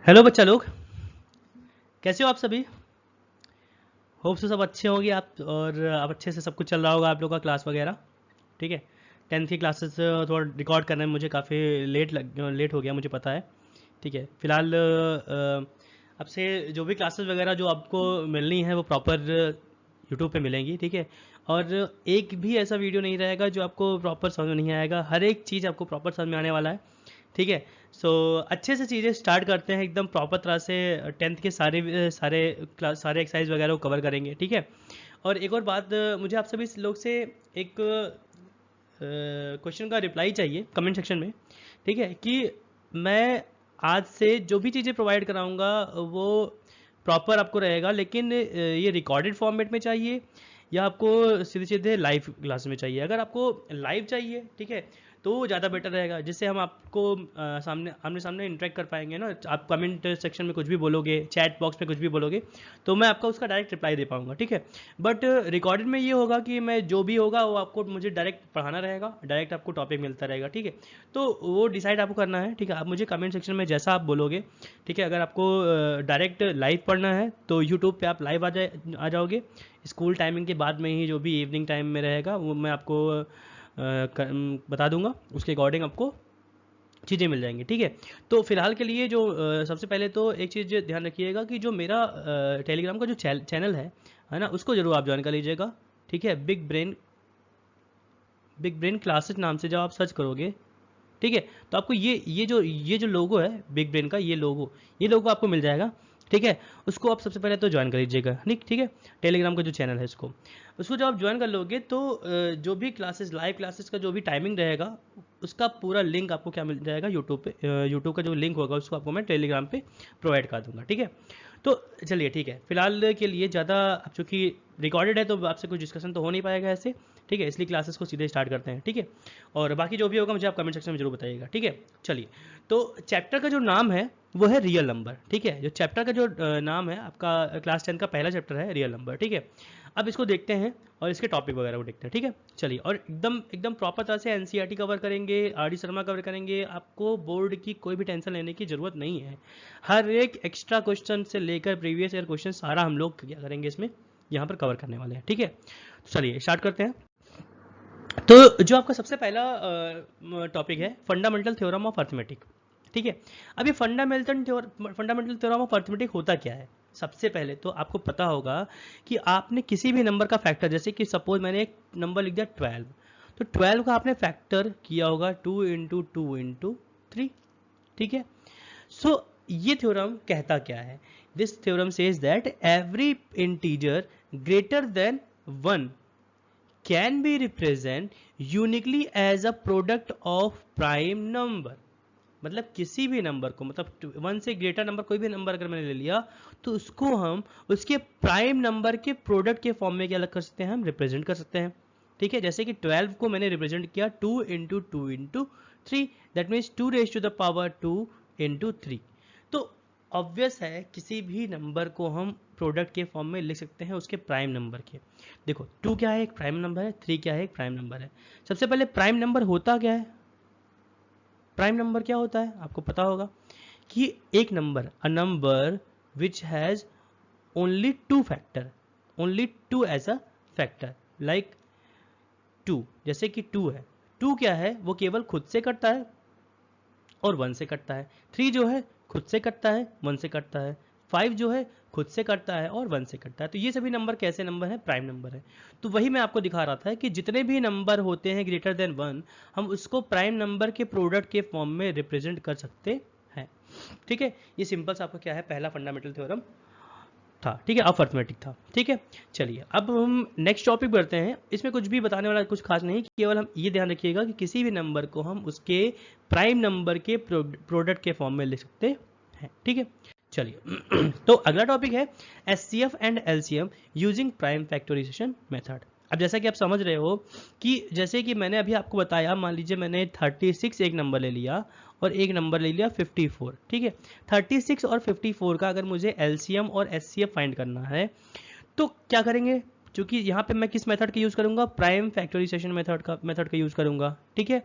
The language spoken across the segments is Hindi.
हेलो बच्चा लोग, कैसे हो आप सभी। होप से सब अच्छे होंगे आप, और अब अच्छे से सब कुछ चल रहा होगा आप लोग का क्लास वगैरह। ठीक है। 10th की क्लासेस थोड़ा रिकॉर्ड करने में मुझे काफ़ी लेट हो गया, मुझे पता है। ठीक है। फिलहाल अब से जो भी क्लासेस वगैरह जो आपको मिलनी है वो प्रॉपर यूट्यूब पे मिलेंगी। ठीक है। और एक भी ऐसा वीडियो नहीं रहेगा जो आपको प्रॉपर समझ में नहीं आएगा, हर एक चीज़ आपको प्रॉपर समझ में आने वाला है। ठीक है। सो अच्छे से चीज़ें स्टार्ट करते हैं एकदम प्रॉपर तरह से। 10th के सारे एक्सरसाइज वगैरह को कवर करेंगे। ठीक है। और एक और बात, मुझे आप सभी लोग से एक क्वेश्चन का रिप्लाई चाहिए कमेंट सेक्शन में। ठीक है। कि मैं आज से जो भी चीज़ें प्रोवाइड कराऊंगा वो प्रॉपर आपको रहेगा, लेकिन ये रिकॉर्डेड फॉर्मेट में चाहिए या आपको सीधे सीधे लाइव क्लास में चाहिए। अगर आपको लाइव चाहिए, ठीक है, तो वो ज़्यादा बेटर रहेगा, जिससे हम आपको सामने आमने सामने इंटरेक्ट कर पाएंगे ना। आप कमेंट सेक्शन में कुछ भी बोलोगे, चैट बॉक्स में कुछ भी बोलोगे, तो मैं आपका उसका डायरेक्ट रिप्लाई दे पाऊंगा। ठीक है। बट रिकॉर्डेड में ये होगा कि मैं जो भी होगा वो आपको मुझे डायरेक्ट पढ़ाना रहेगा, डायरेक्ट आपको टॉपिक मिलता रहेगा। ठीक है। तो वो डिसाइड आपको करना है। ठीक है। आप मुझे कमेंट सेक्शन में जैसा आप बोलोगे। ठीक है। अगर आपको डायरेक्ट लाइव पढ़ना है तो यूट्यूब पे आप लाइव आ जाओगे। स्कूल टाइमिंग के बाद में ही जो भी इवनिंग टाइम में रहेगा वो मैं आपको बता दूंगा, उसके अकॉर्डिंग आपको चीज़ें मिल जाएंगी। ठीक है। तो फिलहाल के लिए जो सबसे पहले तो एक चीज़ ध्यान रखिएगा कि जो मेरा टेलीग्राम का जो चैनल है ना, उसको जरूर आप ज्वाइन कर लीजिएगा। ठीक है। बिग ब्रेन क्लासेस नाम से जब आप सर्च करोगे, ठीक है, तो आपको ये जो लोगो है बिग ब्रेन का, ये लोगो आपको मिल जाएगा। ठीक है। उसको आप सबसे पहले तो ज्वाइन कर लीजिएगा। ठीक है। टेलीग्राम का जो चैनल है उसको जब आप ज्वाइन कर लोगे तो जो भी क्लासेस, लाइव क्लासेस का जो भी टाइमिंग रहेगा, उसका पूरा लिंक आपको क्या मिल जाएगा यूट्यूब पे। यूट्यूब का जो लिंक होगा उसको आपको मैं टेलीग्राम पे प्रोवाइड कर दूंगा। ठीक है। तो चलिए, ठीक है, फिलहाल के लिए ज़्यादा, अब चूँकि रिकॉर्डेड है तो आपसे कुछ डिस्कशन तो हो नहीं पाएगा ऐसे। ठीक है। इसलिए क्लासेस को सीधे स्टार्ट करते हैं। ठीक है। और बाकी जो भी होगा मुझे आप कमेंट सेक्शन में जरूर बताइएगा। ठीक है। चलिए, तो चैप्टर का जो नाम है वो है रियल नंबर। ठीक है। जो चैप्टर का जो नाम है आपका, क्लास 10 का पहला चैप्टर है रियल नंबर। ठीक है। अब इसको देखते हैं और इसके टॉपिक वगैरह को देखते हैं। ठीक है। चलिए, और एकदम एकदम प्रॉपर तरह से एनसीईआरटी कवर करेंगे, आर डी शर्मा कवर करेंगे। आपको बोर्ड की कोई भी टेंशन लेने की ज़रूरत नहीं है। हर एक एक्स्ट्रा क्वेश्चन से लेकर प्रीवियस ईयर क्वेश्चन सारा हम लोग क्या करेंगे इसमें, यहाँ पर कवर करने वाले हैं। ठीक है। तो चलिए स्टार्ट करते हैं। तो जो आपका सबसे पहला टॉपिक है फंडामेंटल थ्योरम ऑफ अर्थमेटिक। ठीक है। अब ये फंडामेंटल थ्योरम ऑफ अर्थमेटिक होता क्या है। सबसे पहले तो आपको पता होगा कि आपने किसी भी नंबर का फैक्टर, जैसे कि सपोज मैंने एक नंबर लिख दिया 12, तो 12 का आपने फैक्टर किया होगा 2 × 2 × 3। ठीक है। सो ये थ्योरम कहता क्या है। This theorem says that every integer greater than 1 can be represent uniquely as a product of prime number। मतलब किसी भी नंबर को, मतलब 1 से ग्रेटर नंबर कोई भी नंबर अगर मैंने ले लिया तो उसको हम उसके प्राइम नंबर के प्रोडक्ट के फॉर्म में क्या अलग कर सकते हैं, हम रिप्रेजेंट कर सकते हैं। ठीक है। जैसे कि 12 को मैंने रिप्रेजेंट किया 2 × 2 × 3, दैट मीन्स 2⁻²2 × 3। तो ऑब्वियस है किसी भी नंबर को हम प्रोडक्ट के फॉर्म में लिख सकते हैं उसके प्राइम नंबर के। देखो 2 क्या है, एक प्राइम नंबर है, 3 क्या है, एक प्राइम नंबर है। सबसे पहले प्राइम नंबर होता क्या है। प्राइम नंबर क्या होता है आपको पता होगा कि एक नंबर, a number which has only 2 factor, only 2 as a factor, like 2। जैसे कि 2 है, 2 क्या है, वो केवल खुद से कटता है और 1 से कटता है। 3 जो है खुद से कटता है, 1 से कटता है। 5 जो है खुद से कटता है और 1 से कटता है। तो ये सभी नंबर कैसे नंबर हैं, प्राइम नंबर है। तो वही मैं आपको दिखा रहा था कि जितने भी नंबर होते हैं ग्रेटर देन 1, हम उसको प्राइम नंबर के प्रोडक्ट के फॉर्म में रिप्रेजेंट कर सकते हैं। ठीक है। ये सिंपल सा आपका क्या है, पहला फंडामेंटल थ्योरम था। ठीक है। अर्थमेटिक था। ठीक है। चलिए अब हम नेक्स्ट टॉपिक बढ़ते हैं। इसमें कुछ भी बताने वाला कुछ खास नहीं, केवल हम ये ध्यान रखिएगा कि किसी भी नंबर को हम उसके प्राइम नंबर के प्रोडक्ट के फॉर्म में ले सकते हैं। ठीक है। चलिए तो अगला टॉपिक है HCF and LCM using prime factorization method. अब जैसा कि आप समझ रहे हो कि जैसे कि मैंने अभी आपको बताया, मान लीजिए मैंने 36 एक नंबर ले लिया और एक नंबर ले लिया 54। ठीक है। 36 और 54 का अगर मुझे एलसीएम और एचसीएफ फाइंड करना है तो क्या करेंगे, चूंकि यहाँ पे मैं किस मेथड का यूज़ करूँगा, प्राइम फैक्टराइजेशन मेथड का यूज़ करूँगा, ठीक है।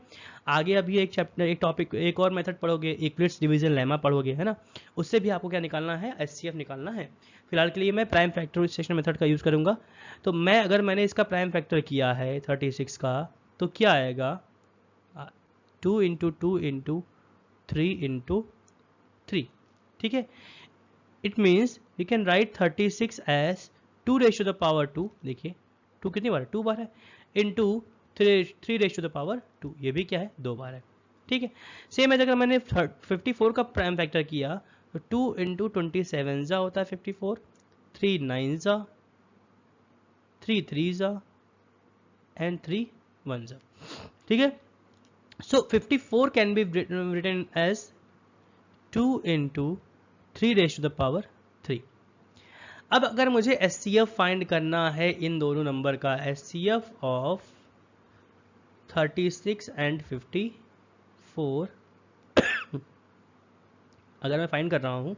आगे अभी एक चैप्टर, एक टॉपिक, एक और मेथड पढ़ोगे, यूक्लिड्स डिवीजन लेमा पढ़ोगे, है ना, उससे भी आपको क्या निकालना है, एचसीएफ निकालना है। फिलहाल के लिए मैं प्राइम फैक्टराइजेशन मेथड का यूज़ करूँगा। तो मैंने इसका प्राइम फैक्टर किया है 36 का, तो क्या आएगा, 2 इंटू 2 इंटू 3 इंटू 3, ठीक है। It means we can write 36 as 2 raise to the power 2, देखिए 2 कितनी बार है, 2 बार है, into 3 raise to the power 2, ये भी क्या है, 2 बार है, ठीक है। सेम है, अगर मैंने 54 का प्राइम फैक्टर किया तो 2 इंटू 27 जा होता है 54, 3 9 जा, 3 3 जा एंड 3 1 जा, ठीक है। So 54 can be written as 2 into 3 raised to the power 3. अब अगर मुझे SCF फाइंड करना है इन दोनों नंबर का, SCF ऑफ 36 एंड 54 अगर मैं फाइंड कर रहा हूं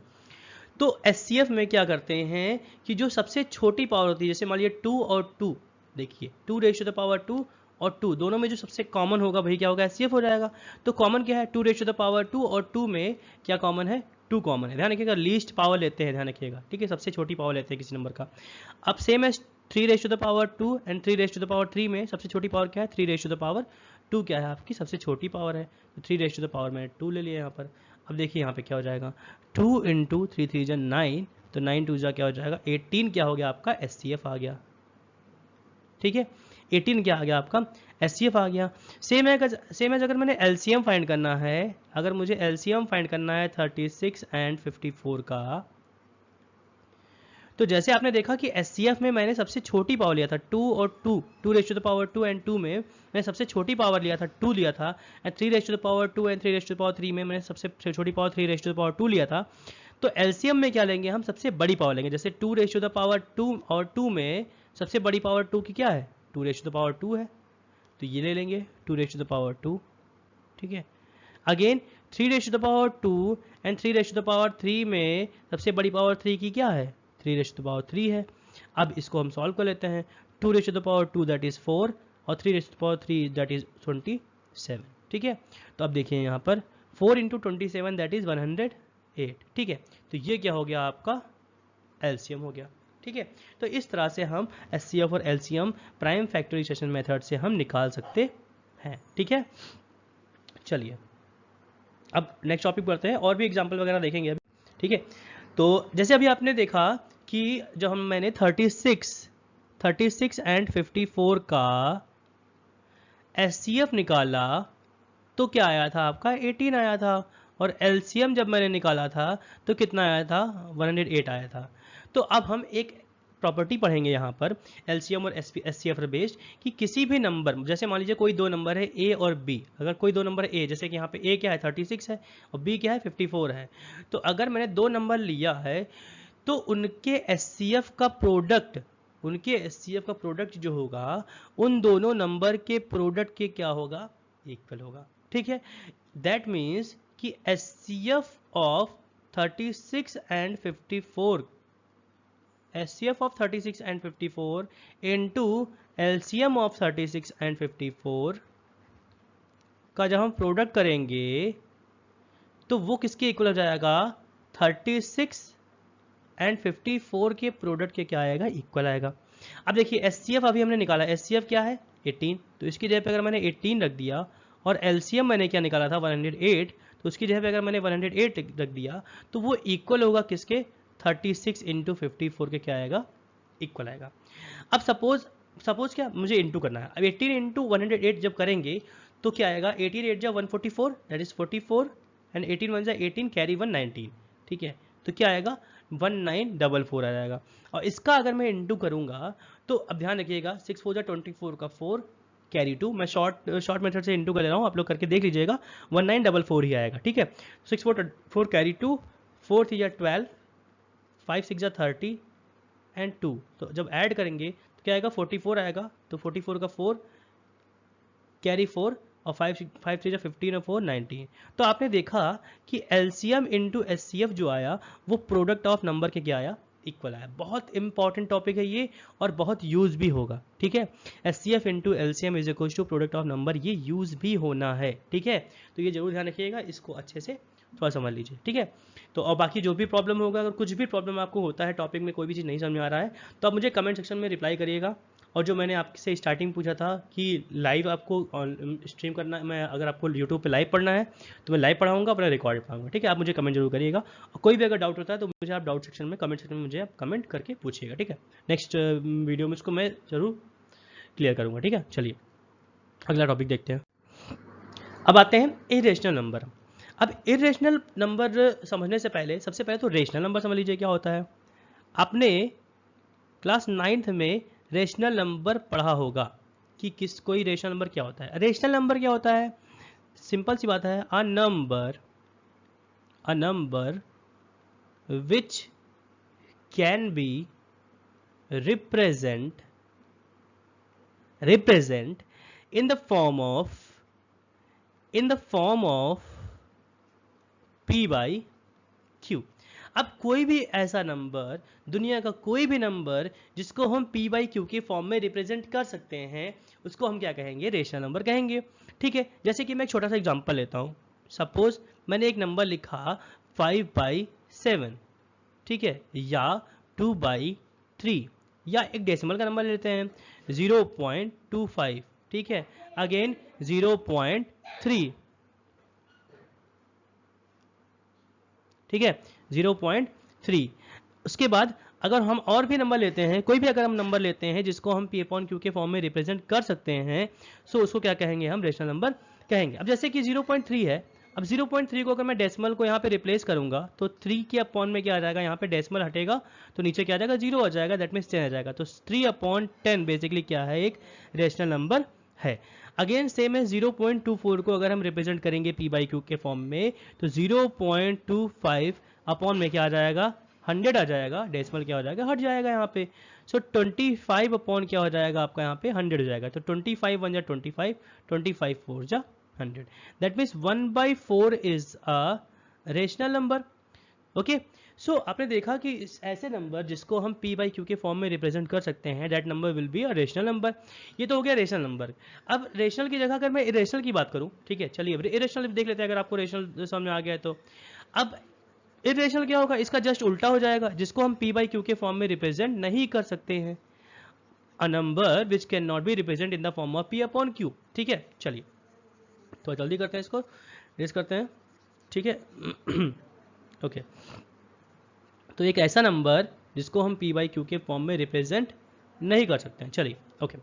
तो SCF में क्या करते हैं कि जो सबसे छोटी पावर होती है, जैसे मान लीजिए 2 और 2, देखिए 2 रेज टू द पावर 2 और 2 दोनों में जो सबसे कॉमन होगा वही क्या होगा, एचसीएफ हो जाएगा। तो कॉमन क्या है, 2 रेज टू द पावर 2, और 2 में क्या कॉमन है, 2 कॉमन है। ध्यान रखिएगा, लीस्ट पावर लेते हैं, ध्यान रखिएगा, ठीक है, सबसे छोटी पावर लेते हैं किसी नंबर का। अब सेम है 3 raise to the power 2 and 3 raise to the power 3 में सबसे छोटी पावर क्या है, 3 रेज टू द पावर 2 क्या है आपकी सबसे छोटी पावर है, तो 3 रेज टू द पावर मैंने 2 ले लिया यहाँ पर। अब देखिए यहाँ पे क्या हो जाएगा, 2 इंटू 3 3 जा 9, तो 9 2 जा क्या हो जाएगा 18, क्या हो गया आपका एचसीएफ आ गया, ठीक है। 18 क्या आ गया आपका एचसीएफ आ गया। सेम है अगर मैंने एलसीएम फाइंड करना है, अगर मुझे एलसीएम फाइंड करना है 36 एंड 54 का, तो जैसे आपने देखा कि एचसीएफ में मैंने सबसे छोटी पावर लिया था 2 और 2 raise to the power 2 and 2 में मैंने सबसे छोटी पावर लिया था 2 लिया था, and 3 raise to the power 2 and 3 raise to the power 3 में मैंने सबसे छोटी power 3 raise to the power 2 लिया था। तो एलसीएम में क्या लेंगे हम, सबसे बड़ी पावर लेंगे, जैसे 2 रेज टू द पावर 2 और 2 में सबसे बड़ी पावर 2 की क्या है, 2 रेज टू द पावर 2 है, तो ये ले लेंगे 2 रेज टू द पावर 2, ठीक है। Again 3 raise to the power 2 and 3 raise to the power 3 में सबसे बड़ी पावर 3 की क्या है, 3 रेज टू द पावर 3 है। अब इसको हम सॉल्व कर लेते हैं, 2 raise to the power 2 that is 4 और 3 raise to the power 3 that is 27, ठीक है। तो अब देखिए यहाँ पर 4 इंटू 27 दैट इज 108, ठीक है। तो ये क्या हो गया आपका एलसीएम हो गया, ठीक है। तो इस तरह से हम एचसीएफ और एलसीएम प्राइम फैक्टराइजेशन मेथड से हम निकाल सकते हैं, ठीक है। चलिए अब नेक्स्ट टॉपिक पढ़ते हैं, और भी एग्जांपल वगैरह देखेंगे अभी, ठीक है। तो जैसे अभी आपने देखा कि जब मैंने 36 एंड 54 का एचसीएफ निकाला तो क्या आया था आपका 18 आया था, और एलसीएम जब मैंने निकाला था तो कितना आया था 108 आया था। तो अब हम एक प्रॉपर्टी पढ़ेंगे यहाँ पर एलसीएम और एचसीएफ बेस्ड, कि किसी भी नंबर, जैसे मान लीजिए कोई दो नंबर है ए और बी, अगर कोई दो नंबर ए, जैसे कि यहाँ पे ए क्या है 36 है और बी क्या है 54 है, तो अगर मैंने दो नंबर लिया है तो उनके एचसीएफ का प्रोडक्ट जो होगा उन दोनों नंबर के प्रोडक्ट के क्या होगा, इक्वल होगा, ठीक है। दैट मीन्स कि HCF of 36 and 54 HCF of 36 and 54 into LCM of 36 and 54 का जब हम प्रोडक्ट करेंगे तो वो किसके इक्वल हो जाएगा, 36 एंड 54 के प्रोडक्ट के क्या आएगा, इक्वल आएगा। अब देखिए HCF अभी हमने निकाला, HCF क्या है 18, तो इसकी जगह पे अगर मैंने 18 रख दिया, और LCM मैंने क्या निकाला था 108, तो उसकी जगह पे अगर मैंने 108 रख दिया तो वो इक्वल होगा किसके, 36 इंटू 54 के क्या आएगा, इक्वल आएगा। अब सपोज क्या मुझे इंटू करना है, अब 18 इंटू 108 जब करेंगे तो क्या आएगा, 18 8 जा 144 दैट इज 44 एंड 18 1 जा 18 कैरी 119, ठीक है। तो क्या आएगा 1944 आ जाएगा। और इसका अगर मैं इंटू करूंगा तो अब ध्यान रखिएगा 6 4 जा 24 का 4 कैरी 2, मैं शॉर्ट मेथड से इंटू कर ले रहा हूँ, आप लोग करके देख लीजिएगा 1944 ही आएगा, ठीक है। 6 4 कैरी 2, 4 3 जा 12, 5 6 जा 30 एंड 2, तो जब ऐड करेंगे तो क्या आएगा 44 आएगा, तो 44 का 4 कैरी 4 और 5 3 जा 15 और 4 19। तो आपने देखा कि एलसीएम इंटू एचसीएफ जो आया वो प्रोडक्ट ऑफ नंबर के क्या आया, इक्वल आया। बहुत इंपॉर्टेंट टॉपिक है ये और बहुत यूज भी होगा, ठीक है। HCF into LCM is equal to product of number, ये यूज भी होना है, ठीक है। तो ये जरूर ध्यान रखिएगा, इसको अच्छे से थोड़ा समझ लीजिए, ठीक है। तो और बाकी जो भी प्रॉब्लम होगा, अगर कुछ भी प्रॉब्लम आपको होता है टॉपिक में, कोई भी चीज़ नहीं समझ में आ रहा है, तो आप मुझे कमेंट सेक्शन में रिप्लाई करिएगा। और जो मैंने आपसे स्टार्टिंग पूछा था कि लाइव आपको स्ट्रीम करना है, मैं अगर आपको यूट्यूब पे लाइव पढ़ना है तो मैं लाइव पढ़ाऊंगा, अपना रिकॉर्ड पढ़ाऊंगा, ठीक है। आप मुझे कमेंट जरूर करिएगा, और कोई भी अगर डाउट होता है तो मुझे आप डाउट सेक्शन में, कमेंट सेक्शन में मुझे आप कमेंट करके पूछिएगा, ठीक है। नेक्स्ट वीडियो में इसको मैं जरूर क्लियर करूँगा, ठीक है। चलिए अगला टॉपिक देखते हैं। अब आते हैं इरेशनल नंबर। अब इरेशनल नंबर समझने से पहले सबसे पहले तो रेशनल नंबर समझ लीजिए क्या होता है। आपने क्लास 9th में रेशनल नंबर पढ़ा होगा कि कोई रेशनल नंबर क्या होता है। रेशनल नंबर क्या होता है, सिंपल सी बात है, अ number which can be represent in the form of P by Q। अब कोई भी ऐसा नंबर, दुनिया का कोई भी नंबर जिसको हम P by Q के फॉर्म में रिप्रेजेंट कर सकते हैं, उसको हम क्या कहेंगे, रेशनल नंबर कहेंगे, ठीक है। जैसे कि मैं एक छोटा सा एग्जांपल लेता हूँ। सपोज मैंने एक नंबर लिखा 5/7, ठीक है, या 2/3, या एक डेसिमल का नंबर लेते हैं 0.25, ठीक है, अगेन 0.3, ठीक है, 0.3। उसके बाद अगर हम और भी नंबर लेते हैं, कोई भी अगर हम नंबर लेते हैं जिसको हम P/Q के फॉर्म में रिप्रेजेंट कर सकते हैं, सो उसको क्या कहेंगे, हम रेशनल नंबर कहेंगे। अब जैसे कि 0.3 है, अब 0.3 को अगर मैं डेसिमल को यहाँ पे रिप्लेस करूंगा तो 3 के अपॉन में क्या आ जाएगा, यहाँ पे डेसिमल हटेगा तो नीचे क्या आ जाएगा, 0 आ जाएगा, दैट मीन्स 10 आ जाएगा। तो 3/10 बेसिकली क्या है, एक रेशनल नंबर है। अगेन सेम है, 0.24 को अगर हम रिप्रेजेंट करेंगे P/Q के फॉर्म में तो 0.25 अपॉन में क्या आ जाएगा, 100 आ जाएगा, डेसिमल क्या हो जाएगा, हट जाएगा यहाँ पे। सो 25 अपॉन क्या हो जाएगा आपका, यहाँ पे 100 हो जाएगा। तो 25 1 जा 25, 25 4 जा 100, that means 1/4 is a rational number. Okay, so आपने देखा कि ऐसे नंबर जिसको हम P/Q के फॉर्म में रिप्रेजेंट कर सकते हैं, that number will be a rational number. ये तो हो गया रेशनल नंबर। अब रेशनल की जगह अगर मैं इरेशनल की बात करूं, ठीक है, चलिए अब इरेशनल देख लेते हैं, अगर आपको रेशनल समझ में आ गया है तो। अब इरेशनल क्या होगा, इसका जस्ट उल्टा हो जाएगा, जिसको हम P/Q के फॉर्म में रिप्रेजेंट नहीं कर सकते हैं, अ number which can not be represent in the form of P/Q, ठीक है। चलिए तो जल्दी करते हैं, इसको रेस करते हैं, ठीक है। ओके, तो एक ऐसा नंबर जिसको हम P/Q के फॉर्म में रिप्रेजेंट नहीं कर सकते हैं। चलिए ओके,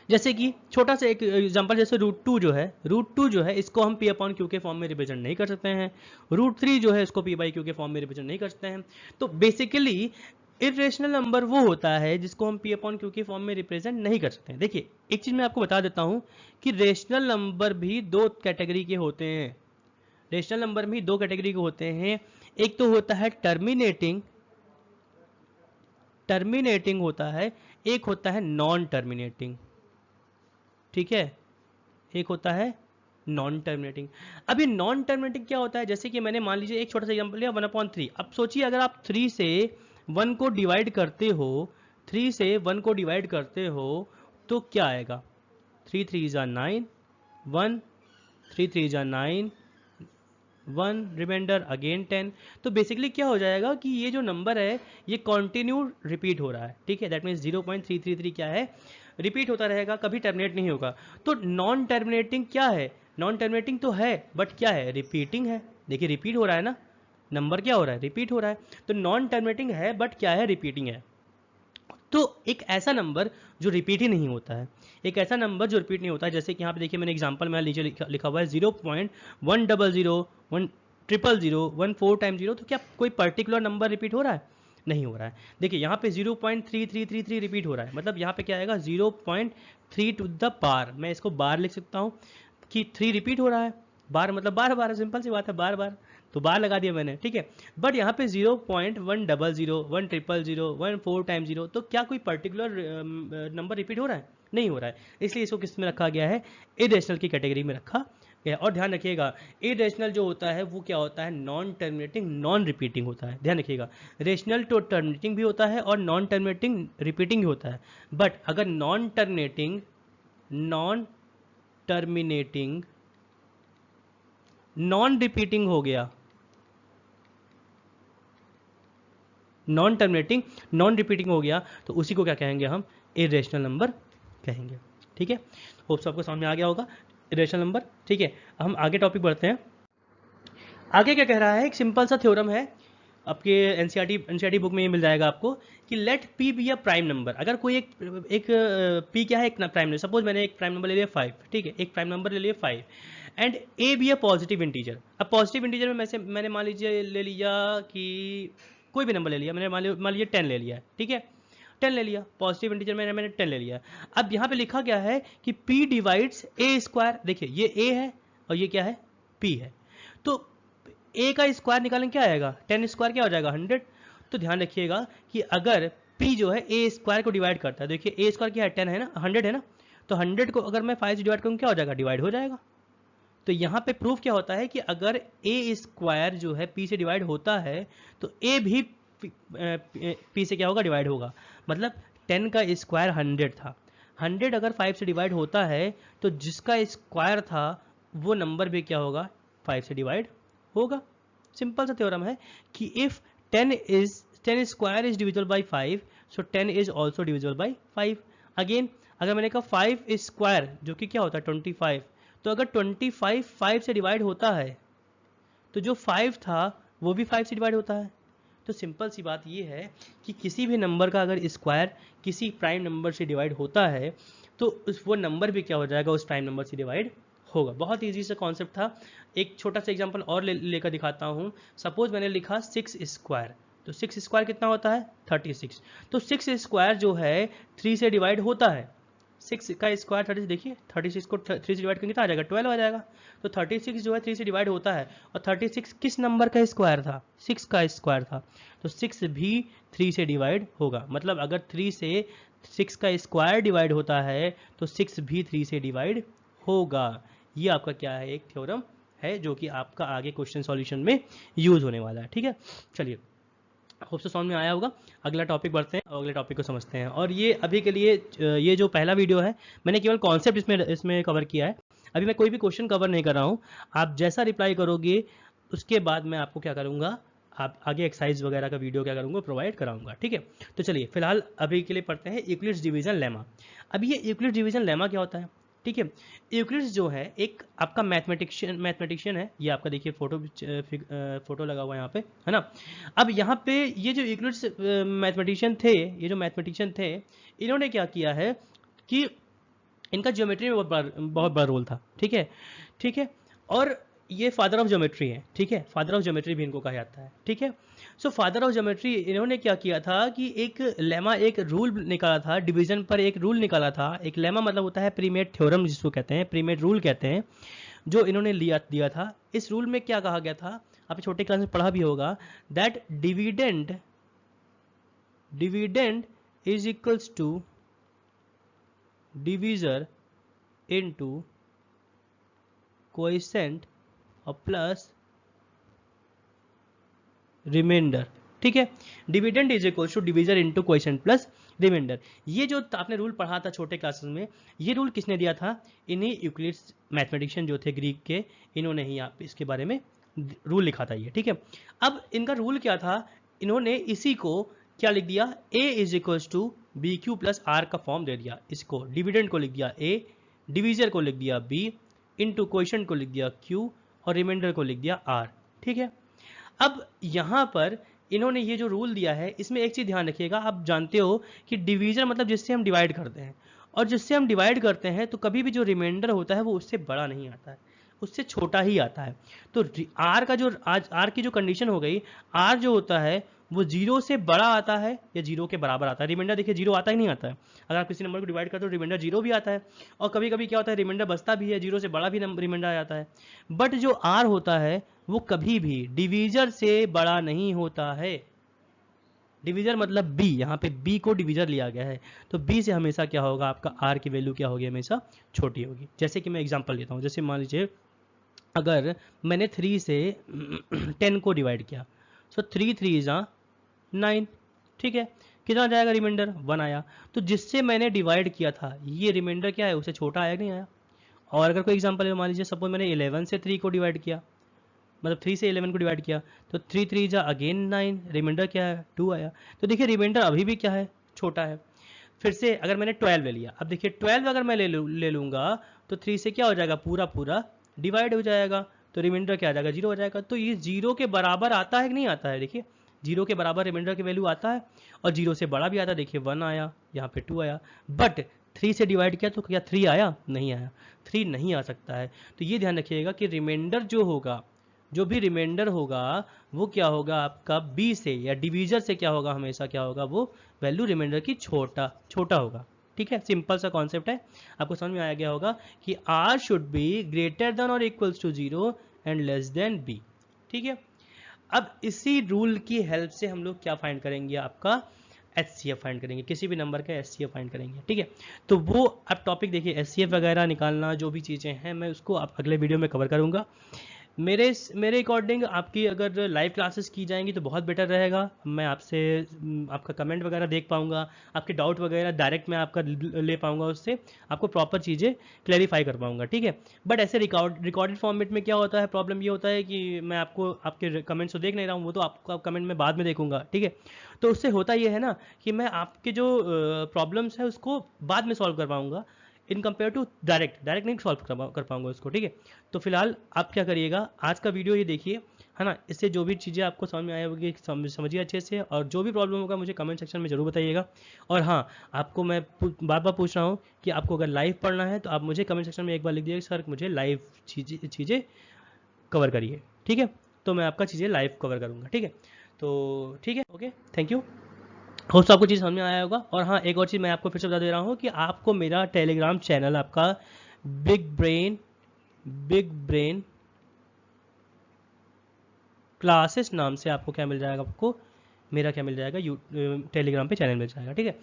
जैसे कि छोटा सा एक एग्जांपल, जैसे √2 जो है, √2 जो है इसको हम P/Q के फॉर्म में रिप्रेजेंट नहीं कर सकते हैं। √3 जो है इसको P/Q के फॉर्म में रिप्रेजेंट नहीं कर सकते हैं। तो बेसिकली इरेशनल नंबर वो होता है जिसको हम P/Q के फॉर्म में रिप्रेजेंट नहीं कर सकते हैं। देखिए एक चीज मैं आपको बता देता हूं कि रेशनल नंबर भी दो कैटेगरी के होते हैं। रेशनल नंबर भी दो कैटेगरी के होते हैं। एक तो होता है टर्मिनेटिंग होता है, एक होता है नॉन टर्मिनेटिंग, ठीक है, एक होता है नॉन टर्मिनेटिंग। अब ये नॉन टर्मिनेटिंग क्या होता है, जैसे कि मैंने मान लीजिए एक छोटा सा एग्जांपल लिया 1/3। अब सोचिए अगर आप 3 से 1 को डिवाइड करते हो, 3 से 1 को डिवाइड करते हो तो क्या आएगा, 3 3 जा 9, 1 3 3 जा 9, 1 रिमाइंडर अगेन 10। तो बेसिकली क्या हो जाएगा कि ये जो नंबर है ये कॉन्टिन्यू रिपीट हो रहा है, ठीक है, दैट मीन्स 0.333 क्या है, रिपीट होता रहेगा, कभी टर्मिनेट नहीं होगा। तो नॉन टर्मिनेटिंग क्या है, नॉन टर्मिनेटिंग तो है बट क्या है, रिपीटिंग है। देखिए रिपीट हो रहा है ना, नंबर क्या हो रहा है, रिपीट हो रहा है। तो नॉन टर्मिनेटिंग है बट क्या है, रिपीटिंग है। तो एक ऐसा नंबर जो रिपीट ही नहीं होता है, एक ऐसा नंबर जो रिपीट नहीं होता है, जैसे कि यहाँ पे देखिए मैंने एग्जांपल में नीचे लिखा हुआ है 0.100 100 1 4 टाइम 0। तो क्या कोई पर्टिकुलर नंबर रिपीट हो रहा है, नहीं हो रहा है। देखिए यहाँ पे 0.3333 रिपीट हो रहा है, मतलब यहाँ पे क्या आएगा 0.3 टू द पार, मैं इसको बार लिख सकता हूँ कि 3 रिपीट हो रहा है, बार मतलब बार बार, सिंपल सी बात है, बार बार, तो बार लगा दिया मैंने, ठीक है। बट यहाँ पे 0.100 100 1 4 टाइम 0, तो क्या कोई पर्टिकुलर नंबर रिपीट हो रहा है, नहीं हो रहा है। इसलिए इसको किस में रखा गया है, इरेशनल की कैटेगरी में रखा और ध्यान रखिएगा इरेशनल जो होता है वो क्या होता है, नॉन टर्मिनेटिंग नॉन रिपीटिंग होता है। ध्यान रखिएगा रेशनल तो टर्मिनेटिंग भी होता है और नॉन टर्मिनेटिंग रिपीटिंग भी होता है। बट अगर नॉन टर्मिनेटिंग नॉन रिपीटिंग हो गया, नॉन टर्मिनेटिंग नॉन रिपीटिंग हो गया, तो उसी को क्या कहेंगे हम, इरेशनल नंबर कहेंगे। ठीक है, होप सबको समझ में आ गया होगा इरेशनल नंबर। ठीक है, हम आगे टॉपिक बढ़ते हैं। आगे क्या कह रहा है, एक सिंपल सा थ्योरम है, आपके एनसीईआरटी बुक में ये मिल जाएगा आपको कि let P be a prime number. अगर कोई एक पी क्या है, एक प्राइम नंबर, सपोज मैंने एक प्राइम नंबर ले लिया 5, ठीक है, एक प्राइम नंबर ले लिया 5 and A be a positive integer. अब पॉजिटिव इंटीजर में मैंने मान लीजिए ले लिया कि कोई भी नंबर ले लिया, मैंने मान लीजिए 10 ले लिया, ठीक है, 10 ले लिया, पॉजिटिव इंटीजर में मैंने 10 ले लिया। अब यहाँ पे लिखा क्या है कि p डिवाइड्स ए स्क्वायर। देखिए ये a है और ये क्या है, p है, तो a का स्क्वायर निकालें क्या आएगा, 10 स्क्वायर क्या हो जाएगा 100। तो ध्यान रखिएगा कि अगर p जो है a स्क्वायर को डिवाइड करता है, देखिए a स्क्वायर क्या है 10 है ना, 100 है ना, तो 100 को अगर मैं 5 से डिवाइड करूँ क्या हो जाएगा, डिवाइड हो जाएगा। तो यहाँ पे प्रूफ क्या होता है कि अगर a स्क्वायर जो है p से डिवाइड होता है तो a भी p से क्या होगा, डिवाइड होगा। मतलब 10 का स्क्वायर 100 था, 100 अगर 5 से डिवाइड होता है तो जिसका स्क्वायर था वो नंबर भी क्या होगा, 5 से डिवाइड होगा। सिंपल सा थ्योरम है कि if 10 square is divisible by 5 so 10 is also divisible by 5। Again अगर मैंने कहा 5 स्क्वायर जो कि क्या होता है 25, तो अगर 25 5 से डिवाइड होता है तो जो 5 था वो भी 5 से डिवाइड होता है। तो सिंपल सी बात ये है कि किसी भी नंबर का अगर स्क्वायर किसी प्राइम नंबर से डिवाइड होता है तो वो नंबर भी क्या हो जाएगा, उस प्राइम नंबर से डिवाइड होगा। बहुत इजी सा कॉन्सेप्ट था। एक छोटा सा एग्जांपल और लेकर दिखाता हूँ। सपोज मैंने लिखा 6 स्क्वायर, तो 6 स्क्वायर कितना होता है 36। तो 6 स्क्वायर जो है 3 से डिवाइड होता है, 6 का स्क्वायर 36, देखिए 36 को 3 से डिवाइड करेंगे कितना आ जाएगा 12 आ जाएगा। तो 36 जो है 3 से डिवाइड होता है और 36 किस नंबर का स्क्वायर था, 6 का स्क्वायर था, तो 6 भी 3 से डिवाइड होगा। मतलब अगर 3 से 6 का स्क्वायर डिवाइड होता है तो 6 भी 3 से डिवाइड होगा। ये आपका क्या है, एक थ्योरम है जो कि आपका आगे क्वेश्चन सॉल्यूशन में यूज होने वाला है। ठीक है, चलिए होप से समझ में आया होगा। अगला टॉपिक बढ़ते हैं और अगले टॉपिक को समझते हैं। और ये अभी के लिए ये जो पहला वीडियो है मैंने केवल कॉन्सेप्ट इसमें कवर किया है। अभी मैं कोई भी क्वेश्चन कवर नहीं कर रहा हूँ। आप जैसा रिप्लाई करोगे उसके बाद मैं आपको क्या करूँगा, आप आगे एक्सरसाइज वगैरह का वीडियो क्या करूँगा, प्रोवाइड कराऊंगा। ठीक है, तो चलिए फिलहाल अभी के लिए पढ़ते हैं यूक्लिड्स डिवीजन लेमा। अब ये यूक्लिड्स डिवीजन लेमा क्या होता है, ठीक है। यूक्लिड्स जो है एक आपका मैथमेटिशियन है, ये आपका देखिए फोटो लगा हुआ है यहाँ पे, है ना। अब यहाँ पे ये जो यूक्लिड्स मैथमेटिशियन थे, ये जो मैथमेटिशियन थे, इन्होंने क्या किया है कि इनका ज्योमेट्री में बहुत बड़ा रोल था। ठीक है, ठीक है, और ये फादर ऑफ ज्योमेट्री है। ठीक है, फादर ऑफ ज्योमेट्री भी इनको कहा जाता है। ठीक है, सो फादर ऑफ ज्योमेट्री इन्होंने क्या किया था कि एक लेमा, एक रूल निकाला था, डिवीजन पर एक रूल निकाला था। एक लेमा मतलब होता है प्रीमेड थ्योरम जिसको कहते हैं, प्रीमेड रूल कहते हैं, जो इन्होंने दिया था। इस रूल में क्या कहा गया था, आपने छोटे क्लास में पढ़ा भी होगा, that dividend is equals to divisor into coefficient और प्लस रिमाइंडर। ठीक है, dividend is equal to divisor into coefficient plus remainder. ये जो आपने रूल पढ़ा था छोटे क्लासेस में, ये रूल किसने दिया था, इन्हीं यूक्लिड्स मैथमेटिशियन जो थे ग्रीक के, इन्होंने ही आप इसके बारे में रूल लिखा था ये। ठीक है, अब इनका रूल क्या था, इन्होंने इसी को क्या लिख दिया, a is equal to B Q plus R का फॉर्म दे दिया। इसको डिविडेंड को लिख दिया a, डिवीजर को लिख दिया b, इनटू कोएफिशिएंट को लिख दिया q और रिमाइंडर को लिख दिया r। ठीक है, अब यहाँ पर इन्होंने ये जो रूल दिया है, इसमें एक चीज़ ध्यान रखिएगा, आप जानते हो कि डिवीजर मतलब जिससे हम डिवाइड करते हैं, और जिससे हम डिवाइड करते हैं तो कभी भी जो रिमाइंडर होता है वो उससे बड़ा नहीं आता है, उससे छोटा ही आता है। तो आर का जो आज आर की जो कंडीशन हो गई, आर जो होता है वो 0 से बड़ा आता है या 0 के बराबर आता है। रिमाइंडर देखिए 0 आता ही नहीं आता है, अगर आप किसी नंबर को डिवाइड करते हो रिमाइंडर 0 भी आता है, और कभी कभी क्या होता है रिमाइंडर बचता भी है, 0 से बड़ा भी रिमाइंडर आ जाता है। बट जो आर होता है वो कभी भी डिवीजर से बड़ा नहीं होता है। डिवीजर मतलब बी, यहाँ पे बी को डिवीजर लिया गया है, तो बी से हमेशा क्या होगा, आपका आर की वैल्यू क्या होगी, हमेशा छोटी होगी। जैसे कि मैं एग्जांपल लेता हूँ, जैसे मान लीजिए अगर मैंने 3 से 10 को डिवाइड किया, सो 3 3 जा 9, ठीक है, कितना जाएगा रिमाइंडर 1 आया। तो जिससे मैंने डिवाइड किया था ये रिमाइंडर क्या है, उससे छोटा आया कि नहीं आया। और अगर कोई एग्जांपल है, मान लीजिए सपोज मैंने 11 से 3 को डिवाइड किया, मतलब 3 से 11 को डिवाइड किया, तो 3 3 जा अगेन 9, रिमाइंडर क्या है 2 आया। तो देखिए रिमाइंडर अभी भी क्या है, छोटा है। फिर से अगर मैंने 12 ले लिया, अब देखिए 12 अगर मैं ले लूँगा तो 3 से क्या हो जाएगा, पूरा पूरा डिवाइड हो जाएगा, तो रिमाइंडर क्या आ जाएगा, 0 हो जाएगा। तो ये 0 के बराबर आता है कि नहीं आता है, देखिए 0 के बराबर रिमाइंडर की वैल्यू आता है, और 0 से बड़ा भी आता है, देखिए 1 आया, यहाँ पे 2 आया। बट 3 से डिवाइड किया तो क्या 3 आया, नहीं आया, 3 नहीं आ सकता है। तो ये ध्यान रखिएगा कि रिमाइंडर जो होगा, जो भी रिमाइंडर होगा वो क्या होगा आपका बी से या डिवीजर से क्या होगा, हमेशा क्या होगा, वो वैल्यू रिमाइंडर की छोटा छोटा होगा। ठीक है, सिंपल सा कॉन्सेप्ट है, आपको समझ में आया गया होगा कि R should be greater than और equals to 0 and less than B. ठीक है, अब इसी रूल की हेल्प से हम लोग क्या फाइंड करेंगे, आपका HCF फाइंड करेंगे, किसी भी नंबर का HCF फाइंड करेंगे। ठीक है, तो वो अब टॉपिक देखिए HCF वगैरह निकालना जो भी चीज़ें हैं, मैं उसको आप अगले वीडियो में कवर करूँगा। मेरे अकॉर्डिंग आपकी अगर लाइव क्लासेस की जाएंगी तो बहुत बेटर रहेगा, मैं आपसे आपका कमेंट वगैरह देख पाऊंगा, आपके डाउट वगैरह डायरेक्ट मैं आपका ले पाऊंगा, उससे आपको प्रॉपर चीज़ें क्लैरिफाई कर पाऊंगा। ठीक है, बट ऐसे रिकॉर्डेड फॉर्मेट में क्या होता है, प्रॉब्लम ये होता है कि मैं आपको आपके कमेंट्स तो देख नहीं रहा हूँ, वो तो आपका कमेंट मैं बाद में देखूंगा। ठीक है, तो उससे होता ये है ना कि मैं आपके जो प्रॉब्लम्स है उसको बाद में सॉल्व कर पाऊंगा, इन कंपेयर टू डायरेक्ट नहीं सॉल्व कर पाऊंगा उसको। ठीक है, तो फिलहाल आप क्या करिएगा, आज का वीडियो ये देखिए, है ना, इससे जो भी चीज़ें आपको समझ में आई होगी समझिए अच्छे से, और जो भी प्रॉब्लम होगा मुझे कमेंट सेक्शन में ज़रूर बताइएगा। और हाँ, आपको मैं बार बार पूछ रहा हूँ कि आपको अगर लाइव पढ़ना है तो आप मुझे कमेंट सेक्शन में एक बार लिख दीजिए सर मुझे लाइव चीज़ें कवर करिए। ठीक है, तो मैं आपका चीज़ें लाइव कवर करूँगा। ठीक है, तो ठीक है, ओके, थैंक यू। होप्स आपको चीज़ समझ में आया होगा। और हाँ, एक और चीज़ मैं आपको फिर से बता दे रहा हूँ कि आपको मेरा टेलीग्राम चैनल, आपका बिग ब्रेन क्लासेस नाम से आपको क्या मिल जाएगा, आपको मेरा क्या मिल जाएगा, टेलीग्राम पे चैनल मिल जाएगा। ठीक है,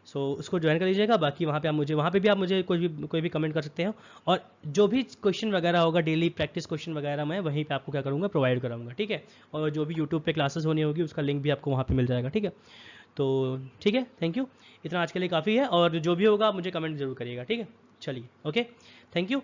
सो उसको ज्वाइन कर लीजिएगा। बाकी वहाँ पे भी आप मुझे कोई भी कमेंट कर सकते हैं, और जो भी क्वेश्चन वगैरह होगा, डेली प्रैक्टिस क्वेश्चन वगैरह, मैं वहीं पे आपको क्या करूँगा, प्रोवाइड कराऊंगा। ठीक है, और जो भी यूट्यूब पे क्लासेस होनी होगी उसका लिंक भी आपको वहाँ पे मिल जाएगा। ठीक है, तो ठीक है, थैंक यू, इतना आज के लिए काफ़ी है, और जो भी होगा आप मुझे कमेंट जरूर करिएगा। ठीक है, चलिए, ओके, थैंक यू।